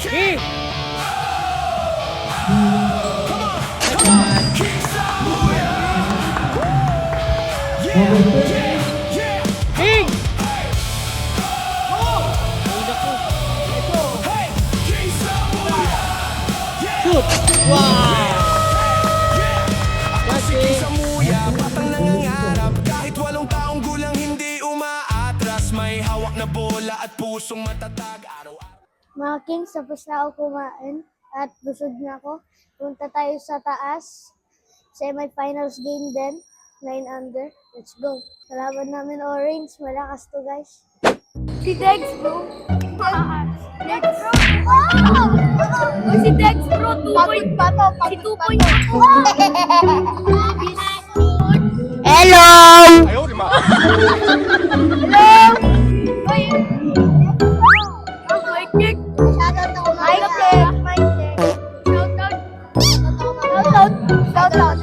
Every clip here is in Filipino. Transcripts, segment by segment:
King! King! Shoot! Wow! Batang nangangarap kahit 8 taong gulang hindi umaatras. May hawak na bola at pusong matatag araw-araw. Mga Kings, tapos na ako kumain at busog na ako. Punta tayo sa taas. Semi-finals game din. 9 under. Let's go. Kalaban namin Orange. Malakas to, guys. Si Dex, bro. Dex, bro. Oh! Si Dex, bro. 2 point pa to. Si 2 point pa to. Hello! Ayaw, di ma. Hello! Uy! Mic check! Shoutout ako, mic check! Mic check! Shoutout! Shoutout! Shoutout!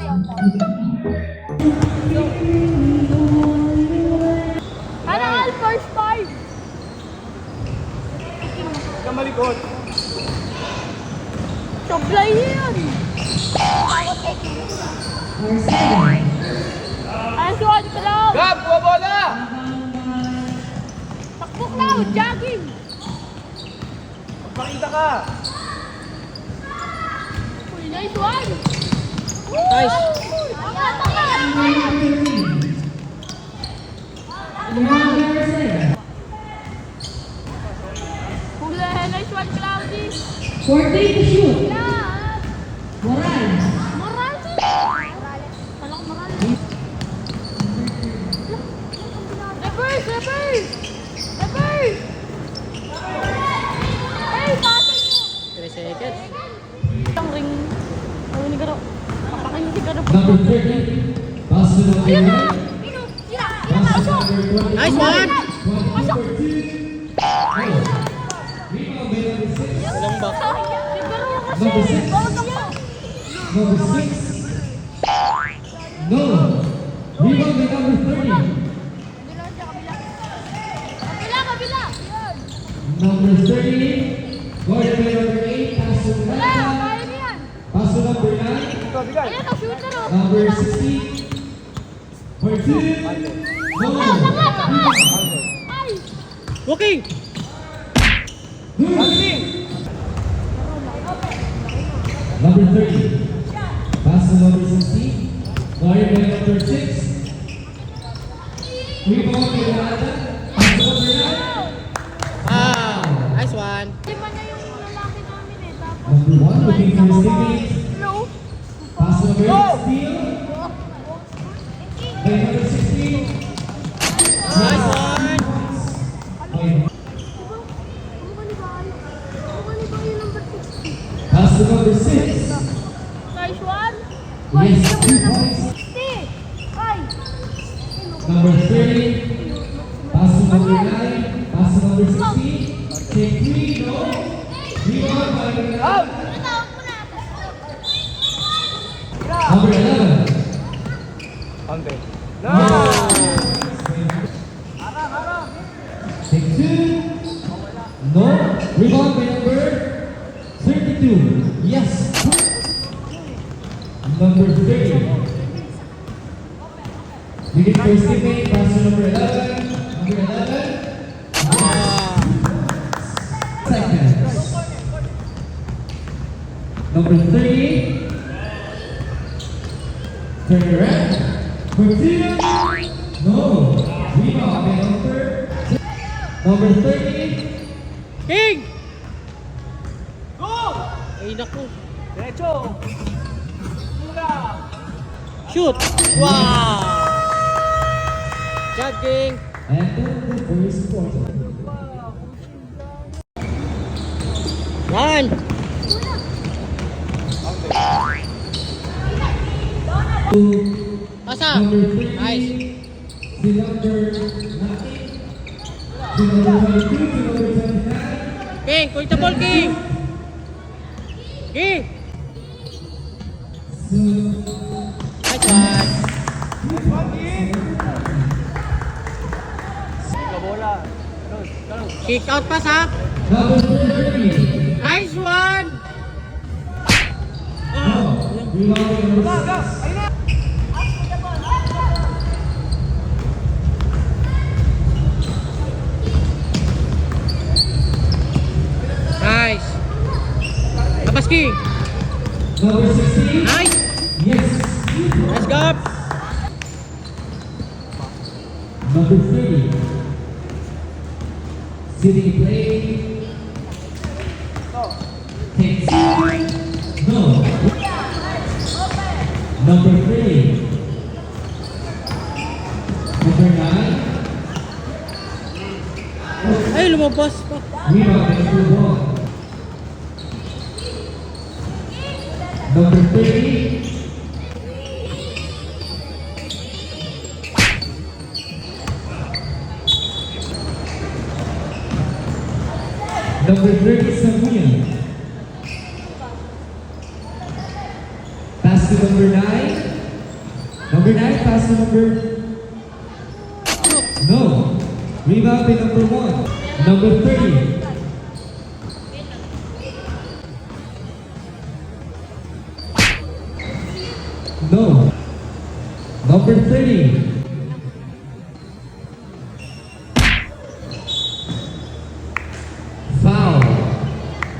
Ano all first five? Kamalikot. Supply yan! Ay, suwan ka lang! Gab, kuha bola! Takbok lang! Jogging! Magpakita ka! Uy, nice one! Nice! Hula, nice one, Cloudy! 14 to shoot. Yeah! Morales. Morales! Alam ko Morales. Reverse! Reverse! Reverse! Hey, pasok mo! 3 seconds. Ang ring. Ang ring garo. Papakin si garo. Number 30. Pass to number Ayun na! 9. Ino! Sira! Sira! Pasok! Nice one! Pasok! Walang back. Si garo kasi! Number 6. Bawat ako! Number 6. No. Rebound by number 30. Kabila siya, kabila. Kabila, kabila! Yan! Number 30. Guarded by number 8. Pass to Wala! Miranda. Kaya niyan! Pass to number 9. Ayan o, shooter o! Number 16. For 2. No. Tanga! Tanga! Ay! Walking! Number 30. Pass to number 16. Guarded by number 6. Rebound by Miranda. Pass to number 9. Ah! Nice one! Lima na yung lalaki namin eh. Tapos, Number 1 looking for his teammates. no. Pass to number 8. Steal. By number 16. Nice one! Okay. Ano ba ni Bayo? Ano ba ni Bayo number 60? Pass to number 6. Nice one. Yes, 2 points. 60. Ay. Number 30. Pass to number 9. Pass to number 16. Take 3. No. Rebound by Miranda. Number 11. Ante. Take 2. No. Rebound by number 32. Yes. Number 30. You get first teammate. Pass to number 11. Number 11. Seconds. Number 30. Turn around. For 2. No. Rebound by number 30. King! Ay, naku. Derecho! Shoot! Wow! Job, King! And the first quarter. One! Pasa! Number 3. Nice! Si number 19. Si number 22. Si number 25. King! Point the ball, King! King! Nice one! Bola. Ano? Kick out pass ha. Number 30. Nice one. Rebound number 6. Nice. Labas King. Number 16. Nice. Yes. Let's go. Number 30. Sitting play. Takes. No. Number 3. Number 9. Ay, lumabas pa. Rebound number 1. Number 30. Number 30, Samuel. Pass to number 9. Number 9, pass to number... No. Rebound to number 1. Number 30. No. Number 30. Foul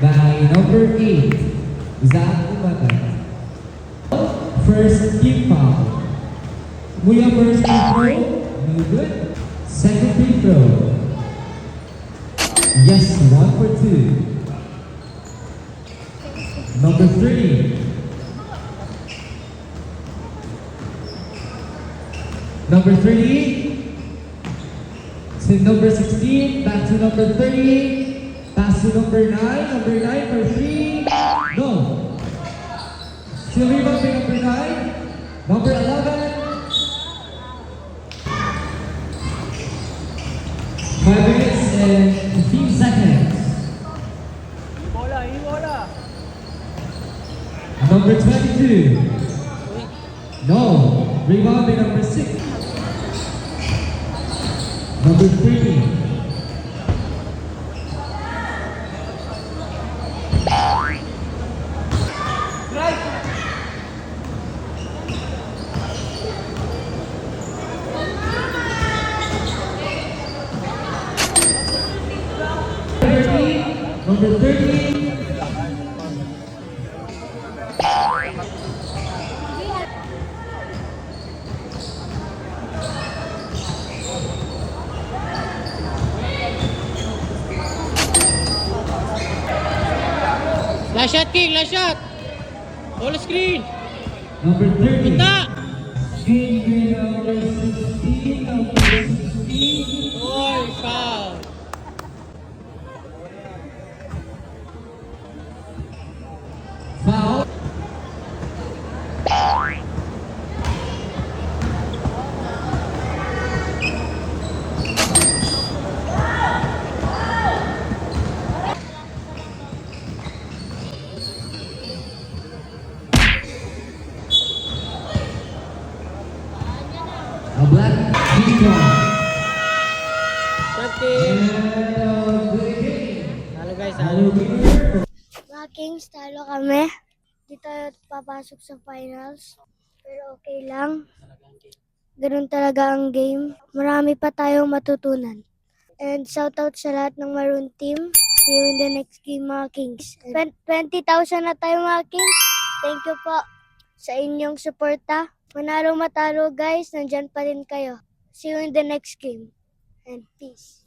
by number 8, Zach Umata. First team foul. Muya first free throw. No good. Second free throw. Yes, 1 for 2. Number 3. Number 30. To number 16. Back to number 30. Pass to number 9. Number 9 for 3. No. Still rebound by number 9. Number 11. 5 minutes and 15 seconds. Number 22. No. Rebound by number 6. Number 30. Number 30. Last shot King, last shot. All screen. Number 30. Punta. King number 16. Number 16. Oy, foul. Foul. A black uniform. Shot King. And the game. Halo guys, Our halo. winner. Mga Kings, talo kami. Di tayo papasok sa finals. Pero okay lang. Ganun talaga ang game. Marami pa tayong matutunan. And shoutout sa lahat ng Maroon team. See you in the next game mga Kings. 20,000 na tayo mga Kings. Thank you po sa inyong suporta. Manalo matalo guys, nandyan pa rin kayo. See you in the next game. And peace.